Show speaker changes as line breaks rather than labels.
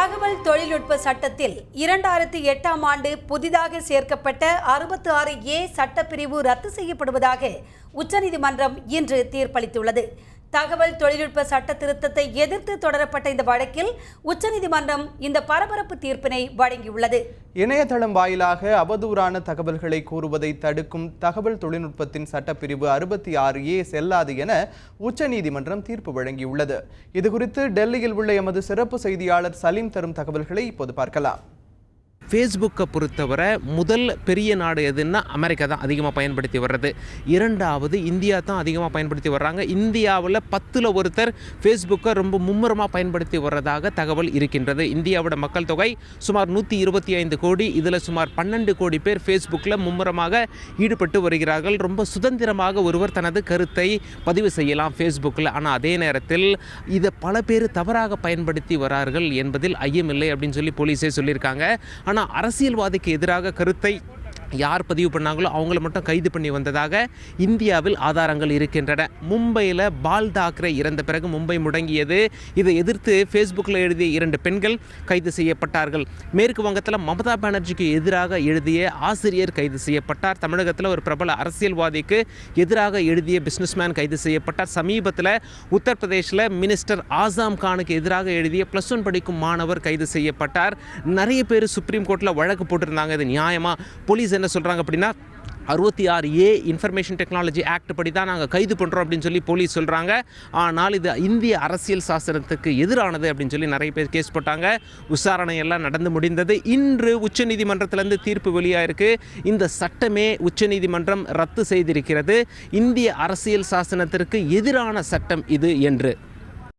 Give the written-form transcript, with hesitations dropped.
தகவல் தொழில்நுட்ப சட்டத்தில் 2008ஆம் ஆண்டு புதிதாக சேர்க்கப்பட்ட 66A சட்டப்பிரிவு ரத்து செய்யப்படுவதாக உச்சநீதிமன்றம் இன்று தீர்ப்பளித்துள்ளது. தகவல் தொழில்நுட்ப சட்ட திருத்தத்தை எதிர்த்து தொடரப்பட்ட இந்த வழக்கில் உச்சநீதிமன்றம் இந்த பரபரப்பு தீர்ப்பினை வழங்கியுள்ளது.
இணையதளம் வாயிலாக அவதூறான தகவல்களை கூறுவதை தடுக்கும் தகவல் தொழில்நுட்பத்தின் சட்டப்பிரிவு 66A செல்லாது என உச்சநீதிமன்றம் தீர்ப்பு வழங்கியுள்ளது. இதுகுறித்து டெல்லியில் உள்ள எமது சிறப்பு செய்தியாளர் சலீம் தரும் தகவல்களை இப்போது பார்க்கலாம்.
ஃபேஸ்புக்கை பொறுத்தவரை முதல் பெரிய நாடு எதுன்னா அமெரிக்கா தான் அதிகமாக பயன்படுத்தி வர்றது. இரண்டாவது இந்தியா தான் அதிகமாக பயன்படுத்தி வர்றாங்க. இந்தியாவில் 10ல் ஒருத்தர் ஃபேஸ்புக்கை ரொம்ப மும்முரமாக பயன்படுத்தி வர்றதாக தகவல் இருக்கின்றது. இந்தியாவோட மக்கள் தொகை சுமார் 125 கோடி. இதில் சுமார் 12 கோடி பேர் ஃபேஸ்புக்கில் மும்முரமாக ஈடுபட்டு வருகிறார்கள். ரொம்ப சுதந்திரமாக ஒருவர் தனது கருத்தை பதிவு செய்யலாம் ஃபேஸ்புக்கில். ஆனால் அதே நேரத்தில் இதை பல பேர் தவறாக பயன்படுத்தி வரார்கள் என்பதில் ஐயமில்லை அப்படின்னு சொல்லி போலீஸே சொல்லியிருக்காங்க. ஆனால் அரசியல்வாதிக்கு எதிராக கருத்தை யார் பதிவு பண்ணாங்களோ அவங்கள மட்டும் கைது பண்ணி வந்ததாக இந்தியாவில் ஆதாரங்கள் இருக்கின்றன. மும்பையில் பால் தாக்கரே இறந்த பிறகு மும்பை முடங்கியது. இதை எதிர்த்து ஃபேஸ்புக்கில் எழுதிய 2 பெண்கள் கைது செய்யப்பட்டார்கள். மேற்கு வங்கத்தில் மமதா பானர்ஜிக்கு எதிராக எழுதிய ஆசிரியர் கைது செய்யப்பட்டார். தமிழகத்தில் ஒரு பிரபல அரசியல்வாதிக்கு எதிராக எழுதிய பிஸ்னஸ்மேன் கைது செய்யப்பட்டார். சமீபத்தில் உத்தரப்பிரதேசில் மினிஸ்டர் ஆசாம் கானுக்கு எதிராக எழுதிய +1 படிக்கும் மாணவர் கைது செய்யப்பட்டார். நிறைய பேர் சுப்ரீம் கோர்ட்டில் வழக்கு போட்டிருந்தாங்க. இது நியாயமா? போலீஸ் என்ன சொல்கிறாங்க அப்படின்னா 66A இன்ஃபர்மேஷன் டெக்னாலஜி ஆக்ட் படி தான் நாங்கள் கைது பண்ணுறோம் அப்படின்னு சொல்லி போலீஸ் சொல்கிறாங்க. ஆனால் இது இந்திய அரசியல் சாசனத்துக்கு எதிரானது அப்படின்னு சொல்லி நிறைய பேர் கேஸ் போட்டாங்க. விசாரணை எல்லாம் நடந்து முடிந்தது. இன்று உச்சநீதிமன்றத்திலேருந்து தீர்ப்பு வெளியாயிருக்கு. இந்த சட்டமே உச்சநீதிமன்றம் ரத்து செய்திருக்கிறது. இந்திய அரசியல் சாசனத்திற்கு எதிரான சட்டம் இது என்று.